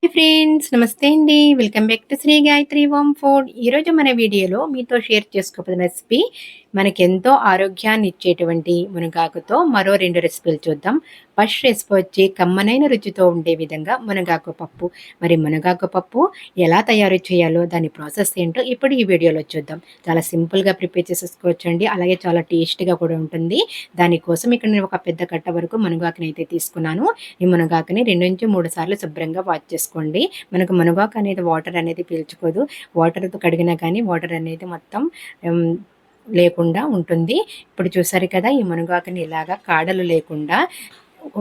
Hi friends, నమస్తే అండి. Welcome back to Sri Gayatri home food. ఈరోజు మన వీడియోలో మీతో షేర్ చేసుకోబోతున్న రెసిపీ మనకెంతో ఆరోగ్యాన్ని ఇచ్చేటువంటి మునగాకుతో మరో 2 రెసిపీలు చూద్దాం. ఫస్ట్ రెసిపీ వచ్చి కమ్మనైన రుచితో ఉండే విధంగా మునగాకు పప్పు. మరి మునగాకు పప్పు ఎలా తయారు చేయాలో, దాని ప్రాసెస్ ఏంటో ఇప్పుడు ఈ వీడియోలో చూద్దాం. చాలా సింపుల్‌గా ప్రిపేర్ చేసేసుకోవచ్చండి. అలాగే చాలా టేస్టీగా కూడా ఉంటుంది. దానికోసం ఇక్కడ నేను ఒక పెద్ద కట్ట వరకు మునగాకునైతే తీసుకున్నాను. ఈ మునగాకుని 2-3 సార్లు శుభ్రంగా వాష్ చేసుకోండి. మనకు మునగాకు అనేది వాటర్ అనేది పీల్చుకోదు. వాటర్‌తో కడిగినా కానీ వాటర్ అనేది మొత్తం హ్మ్, లేకుండా ఉంటుంది. ఇప్పుడు చూసారు కదా! ఈ మునగాకుని ఇలాగా కాడలు లేకుండా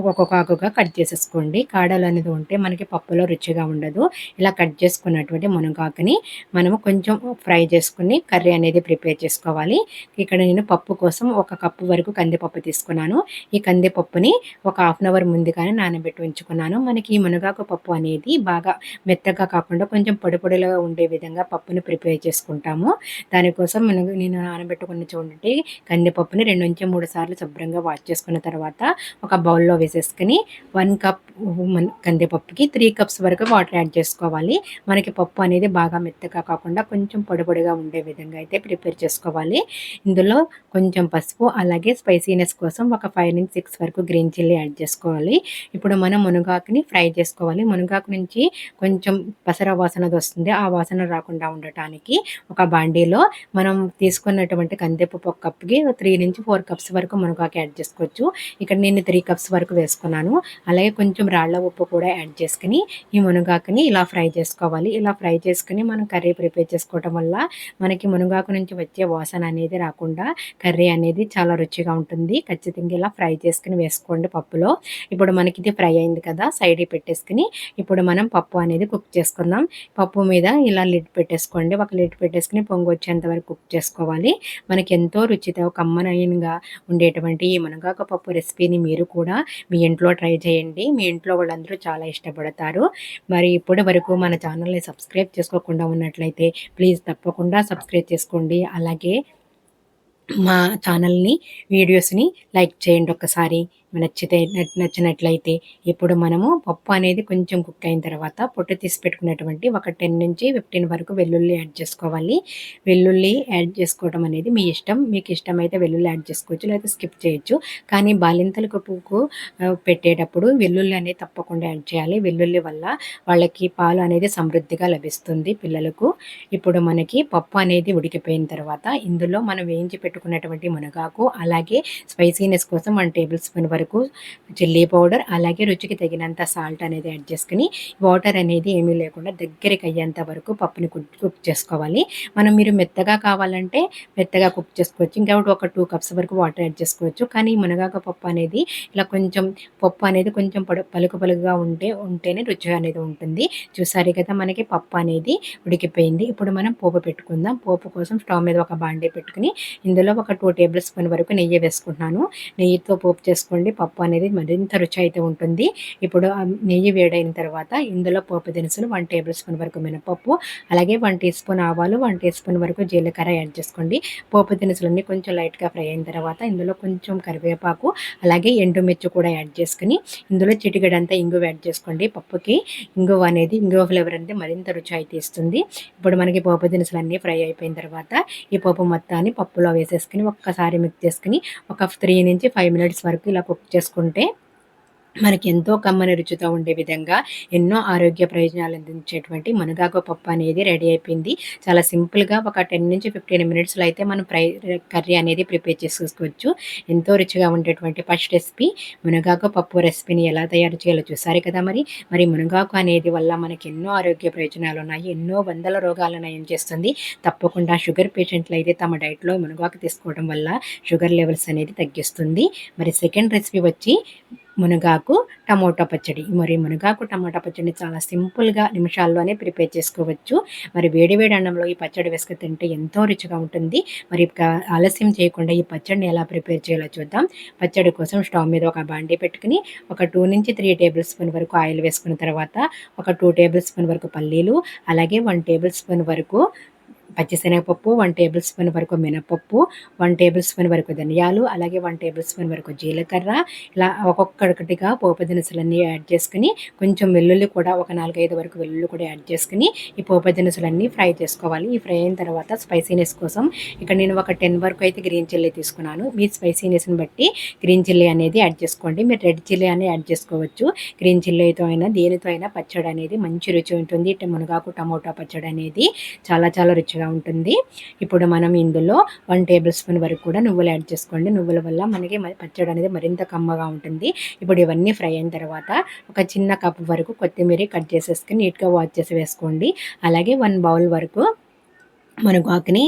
ఒక్కొక్క ఆకుగా కట్ చేసేసుకోండి. కాడలు అనేది ఉంటే మనకి పప్పులో రుచిగా ఉండదు. ఇలా కట్ చేసుకున్నటువంటి మునగాకుని మనము కొంచెం ఫ్రై చేసుకొని కర్రీ అనేది ప్రిపేర్ చేసుకోవాలి. ఇక్కడ నేను పప్పు కోసం 1 కప్పు వరకు కందిపప్పు తీసుకున్నాను. ఈ కందిపప్పుని ఒక హాఫ్ అన్ అవర్ ముందుగానే నానబెట్టి ఉంచుకున్నాను. మనకి ఈ మునగాకు పప్పు అనేది బాగా మెత్తగా కాకుండా కొంచెం పొడి పొడిగా ఉండే విధంగా పప్పుని ప్రిపేర్ చేసుకుంటాము. దానికోసం నేను నానబెట్టుకున్న చూడండి కందిపప్పుని 2-3 సార్లు శుభ్రంగా వాష్ చేసుకున్న తర్వాత ఒక బౌల్‌లో వేసేసుకొని 1 కప్ కందిపప్పుకి 3 కప్స్ వరకు వాటర్ యాడ్ చేసుకోవాలి. మనకి పప్పు అనేది బాగా మెత్తగా కాకుండా కొంచెం పొడి పొడిగా ఉండే విధంగా అయితే ప్రిపేర్ చేసుకోవాలి. ఇందులో కొంచెం పసుపు, అలాగే స్పైసీనెస్ కోసం ఒక 5-6 వరకు గ్రీన్ చిల్లీ యాడ్ చేసుకోవాలి. ఇప్పుడు మనం మునగాకుని ఫ్రై చేసుకోవాలి. మునగాకు నుంచి కొంచెం పసర వాసనది వస్తుంది. ఆ వాసన రాకుండా ఉండటానికి ఒక బాండీలో మనం తీసుకున్నటువంటి కందిపప్పు ఒక కప్‌కి 3-4 కప్స్ వరకు మునగాకు యాడ్ చేసుకోవచ్చు. ఇక్కడ నేను 3 కప్స్ వరకు వేసుకున్నాను. అలాగే కొంచెం రాళ్ళ ఉప్పు కూడా యాడ్ చేసుకొని ఈ మునగాకుని ఇలా ఫ్రై చేసుకోవాలి. ఇలా ఫ్రై చేసుకొని మనం కర్రీ ప్రిపేర్ చేసుకోవటం వల్ల మనకి మునగాకు నుంచి వచ్చే వాసన అనేది రాకుండా కర్రీ అనేది చాలా రుచిగా ఉంటుంది. ఖచ్చితంగా ఇలా ఫ్రై చేసుకొని వేసుకోండి పప్పులో. ఇప్పుడు మనకి ఇది ఫ్రై అయింది కదా! సైడ్‌కి పెట్టేసుకొని ఇప్పుడు మనం పప్పు అనేది కుక్ చేసుకుందాం. పప్పు మీద ఇలా లిడ్ పెట్టేసుకోండి. ఒక లిడ్ పెట్టేసుకొని పొంగొచ్చేంత వరకు కుక్ చేసుకోవాలి. మనకి ఎంతో రుచితో కమ్మనైనగా ఉండేటువంటి ఈ మునగాకు పప్పు రెసిపీని మీరు కూడా మీ ఇంట్లో ట్రై చేయండి. మీ ఇంట్లో వాళ్ళందరూ చాలా ఇష్టపడతారు. మరి ఇప్పటి వరకు మన ఛానల్‌ని సబ్స్క్రైబ్ చేసుకోకుండా ఉన్నట్లయితే ప్లీజ్ తప్పకుండా సబ్స్క్రైబ్ చేసుకోండి. అలాగే మా ఛానల్‌ని, వీడియోస్‌ని లైక్ చేయండి ఒక్కసారి. నచ్చినట్లయితే. ఇప్పుడు మనము పప్పు అనేది కొంచెం కుక్ అయిన తర్వాత పొట్టు తీసి పెట్టుకున్నటువంటి ఒక 10-15 వరకు వెల్లుల్లి యాడ్ చేసుకోవాలి. వెల్లుల్లి యాడ్ చేసుకోవడం అనేది మీ ఇష్టం. మీకు ఇష్టమైతే వెల్లుల్లి యాడ్ చేసుకోవచ్చు, లేకపోతే స్కిప్ చేయొచ్చు. కానీ బాలింతలకు పువ్వుకు పెట్టేటప్పుడు వెల్లుల్లి అనేది తప్పకుండా యాడ్ చేయాలి. వెల్లుల్లి వల్ల వాళ్ళకి పాలు అనేది సమృద్ధిగా లభిస్తుంది పిల్లలకు. ఇప్పుడు మనకి పప్పు అనేది ఉడికిపోయిన తర్వాత ఇందులో మనం వేయించి పెట్టుకున్నటువంటి మునగాకు, అలాగే స్పైసీనెస్ కోసం 1 టేబుల్ స్పూన్ వరకు చిల్లీ పౌడర్, అలాగే రుచికి తగినంత సాల్ట్ అనేది యాడ్ చేసుకొని వాటర్ అనేది ఏమీ లేకుండా దగ్గరికి అయ్యేంత వరకు పప్పుని కుక్ చేసుకోవాలి. మీరు మెత్తగా కావాలంటే మెత్తగా కుక్ చేసుకోవచ్చు. ఇంకా ఒక 2 కప్స్ వరకు వాటర్ యాడ్ చేసుకోవచ్చు. కానీ మునగాకు పప్పు అనేది ఇలా కొంచెం పప్పు అనేది కొంచెం పలుకుగా ఉంటేనే రుచి అనేది ఉంటుంది. చూసారు కదా, మనకి పప్పు అనేది ఉడికిపోయింది. ఇప్పుడు మనం పోపు పెట్టుకుందాం. పోపు కోసం స్టవ్ మీద ఒక బాండీ పెట్టుకుని ఇందులో ఒక 2 టేబుల్ స్పూన్ వరకు నెయ్యి వేసుకుంటున్నాను. నెయ్యితో పోపు చేసుకోండి. పప్పు అనేది మరింత రుచి అయితే ఉంటుంది. ఇప్పుడు నెయ్యి వేడైన తర్వాత ఇందులో పోపు దినుసులు 1 టేబుల్ స్పూన్ వరకు మినపప్పు, అలాగే 1 టీ స్పూన్ ఆవాలు, 1 టీ స్పూన్ వరకు జీలకర్ర యాడ్ చేసుకోండి. పోపు దినుసులన్నీ కొంచెం లైట్‌గా ఫ్రై అయిన తర్వాత ఇందులో కొంచెం కరివేపాకు, అలాగే ఎండుమిర్చి కూడా యాడ్ చేసుకొని ఇందులో చిటికెడంతా ఇంగువ యాడ్ చేసుకోండి. పప్పుకి ఇంగువ ఫ్లేవర్ అనేది మరింత రుచి అయితే ఇస్తుంది. ఇప్పుడు మనకి పోపు దినుసులన్నీ ఫ్రై అయిపోయిన తర్వాత ఈ పోపు మొత్తాన్ని పప్పులో వేసేసుకొని ఒక్కసారి మిక్స్ చేసుకొని ఒక 3-5 మినిట్స్ వరకు ఇలా కుక్ చేసుకుంటే మనకి ఎంతో కమ్మని రుచితో ఉండే విధంగా ఎన్నో ఆరోగ్య ప్రయోజనాలు అందించేటువంటి మునగాకు పప్పు అనేది రెడీ అయిపోయింది. చాలా సింపుల్‌గా ఒక 10-15 మినిట్స్‌లో అయితే మనం కర్రీ అనేది ప్రిపేర్ చేసేసుకోవచ్చు. ఎంతో రుచిగా ఉండేటువంటి ఫస్ట్ రెసిపీ మునగాకు పప్పు రెసిపీని ఎలా తయారు చేయాలో చూసారు కదా మరి. మరి మునగాకు అనేది వల్ల మనకి ఎన్నో ఆరోగ్య ప్రయోజనాలు ఉన్నాయి. ఎన్నో వందల రోగాలను నయం చేస్తుంది. తప్పకుండా షుగర్ పేషెంట్లు అయితే తమ డైట్‌లో మునగాకు తీసుకోవడం వల్ల షుగర్ లెవెల్స్ అనేది తగ్గిస్తుంది. మరి సెకండ్ రెసిపీ వచ్చి మునగాకు టమోటా పచ్చడి. మరి మునగాకు టమాటా పచ్చడిని చాలా సింపుల్‌గా నిమిషాల్లోనే ప్రిపేర్ చేసుకోవచ్చు. మరి వేడి వేడి అన్నంలో ఈ పచ్చడి వేసుకొని తింటే ఎంతో రుచిగా ఉంటుంది. మరి ఆలస్యం చేయకుండా ఈ పచ్చడిని ఎలా ప్రిపేర్ చేయాలో చూద్దాం. పచ్చడి కోసం స్టవ్ మీద ఒక బాండీ పెట్టుకొని ఒక 2-3 టేబుల్ స్పూన్ వరకు ఆయిల్ వేసుకున్న తర్వాత ఒక 2 టేబుల్ స్పూన్ వరకు పల్లీలు, అలాగే 1 టేబుల్ స్పూన్ వరకు పచ్చిశనగపప్పు, 1 టేబుల్ స్పూన్ వరకు మినపప్పు, 1 టేబుల్ స్పూన్ వరకు ధనియాలు, అలాగే 1 టేబుల్ స్పూన్ వరకు జీలకర్ర, ఇలా ఒక్కొక్కటిగా పోపు దినుసులన్నీ యాడ్ చేసుకొని, కొంచెం వెల్లుల్లి కూడా ఒక 4, 5 వరకు వెల్లుల్లి కూడా యాడ్ చేసుకొని, ఈ పోపు దినుసులన్నీ ఫ్రై చేసుకోవాలి. ఈ ఫ్రై అయిన తర్వాత స్పైసీనెస్ కోసం ఇక్కడ నేను ఒక 10 వరకు అయితే గ్రీన్ చిల్లీ తీసుకున్నాను. మీ స్పైసీనెస్ని బట్టి గ్రీన్ చిల్లీ అనేది యాడ్ చేసుకోండి. మీరు రెడ్ చిల్లీ అని యాడ్ చేసుకోవచ్చు. గ్రీన్ చిల్లీతో అయినా దేనితో అయినా పచ్చడి అనేది మంచి రుచి ఉంటుంది. మునగాకు టమోటా పచ్చడి అనేది చాలా చాలా రుచిగా ఉంటుంది. ఇప్పుడు మనం ఇందులో 1 టేబుల్ స్పూన్ వరకు కూడా నువ్వులు యాడ్ చేసుకోండి. నువ్వుల వల్ల మనకి పచ్చడి అనేది మరింత కమ్మగా ఉంటుంది. ఇప్పుడు ఇవన్నీ ఫ్రై అయిన తర్వాత ఒక చిన్న కప్ వరకు కొత్తిమీర కట్ చేసేసుకొని నీట్గా వాష్ చేసి వేసుకోండి. అలాగే 1 బౌల్ వరకు మునగాకుని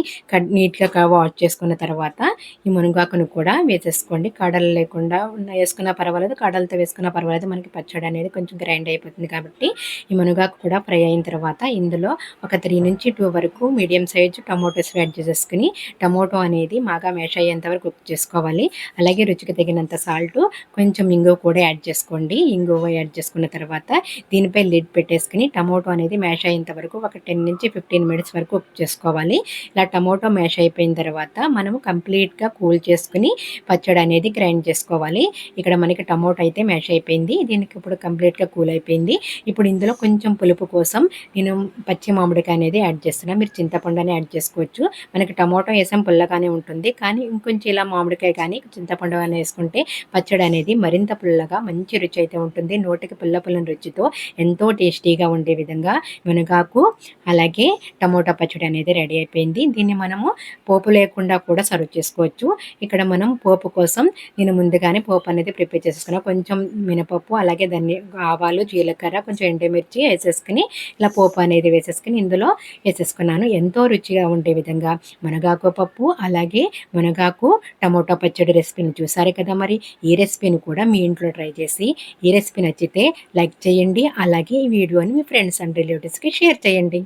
నీట్గా వాష్ చేసుకున్న తర్వాత ఈ మునగాకును కూడా వేసేసుకోండి. కాడలు లేకుండా వేసుకున్నా పర్వాలేదు, కాడలతో వేసుకున్నా పర్వాలేదు. మనకి పచ్చడి అనేది కొంచెం గ్రైండ్ అయిపోతుంది కాబట్టి ఈ మునగాకు కూడా ఫ్రై అయిన తర్వాత ఇందులో ఒక 3 నుంచి 2 వరకు మీడియం సైజు టమోటోస్ యాడ్ చేసేసుకుని టమోటో అనేది బాగా మ్యాష్ అయ్యేంత వరకు కుక్ చేసుకోవాలి. అలాగే రుచికి తగినంత సాల్ట్, కొంచెం ఇంగువ కూడా యాడ్ చేసుకోండి. ఇంగువ యాడ్ చేసుకున్న తర్వాత దీనిపై లిడ్ పెట్టేసుకుని టమోటో అనేది మ్యాష్ అయ్యేంత వరకు ఒక 10 నుంచి 15 మినిట్స్ వరకు కుక్ చేసుకోవాలి. ఇలా టమోటో మ్యాష్ అయిపోయిన తర్వాత మనము కంప్లీట్గా కూల్ చేసుకుని పచ్చడి అనేది గ్రైండ్ చేసుకోవాలి. ఇక్కడ మనకి టమోటో అయితే మ్యాష్ అయిపోయింది. దీనికి ఇప్పుడు కంప్లీట్గా కూల్ అయిపోయింది. ఇప్పుడు ఇందులో కొంచెం పులుపు కోసం నేను పచ్చి మామిడికాయ అనేది యాడ్ చేస్తున్నాను. మీరు చింతపండు అని యాడ్ చేసుకోవచ్చు. మనకి టమోటో వేసాం పుల్లగానే ఉంటుంది, కానీ ఇంకొంచెం ఇలా మామిడికాయ కానీ చింతపండు అని వేసుకుంటే పచ్చడి అనేది మరింత పుల్లగా మంచి రుచి అయితే ఉంటుంది. నోటికి పుల్ల పుల్లని రుచితో ఎంతో టేస్టీగా ఉండే విధంగా మునగాకు అలాగే టమోటా పచ్చడి అనేది రెడీ అయిపోయింది. దీన్ని మనము పోపు లేకుండా కూడా సర్వ్ చేసుకోవచ్చు. ఇక్కడ మనం పోపు కోసం నేను ముందుగానే పోపు అనేది ప్రిపేర్ చేసుకున్నాను. కొంచెం మినపప్పు, అలాగే ఆవాలు, జీలకర్ర, కొంచెం ఎండుమిర్చి వేసేసుకుని ఇలా పోపు అనేది వేసేసుకుని ఇందులో వేసేసుకున్నాను. ఎంతో రుచిగా ఉండే విధంగా మునగాకు పప్పు అలాగే మునగాకు టమోటా పచ్చడి రెసిపీని చూసారు కదా. మరి ఈ రెసిపీని కూడా మీ ఇంట్లో ట్రై చేసి ఈ రెసిపీ నచ్చితే లైక్ చేయండి. అలాగే ఈ వీడియోని మీ ఫ్రెండ్స్ అండ్ రిలేటివ్స్కి షేర్ చేయండి.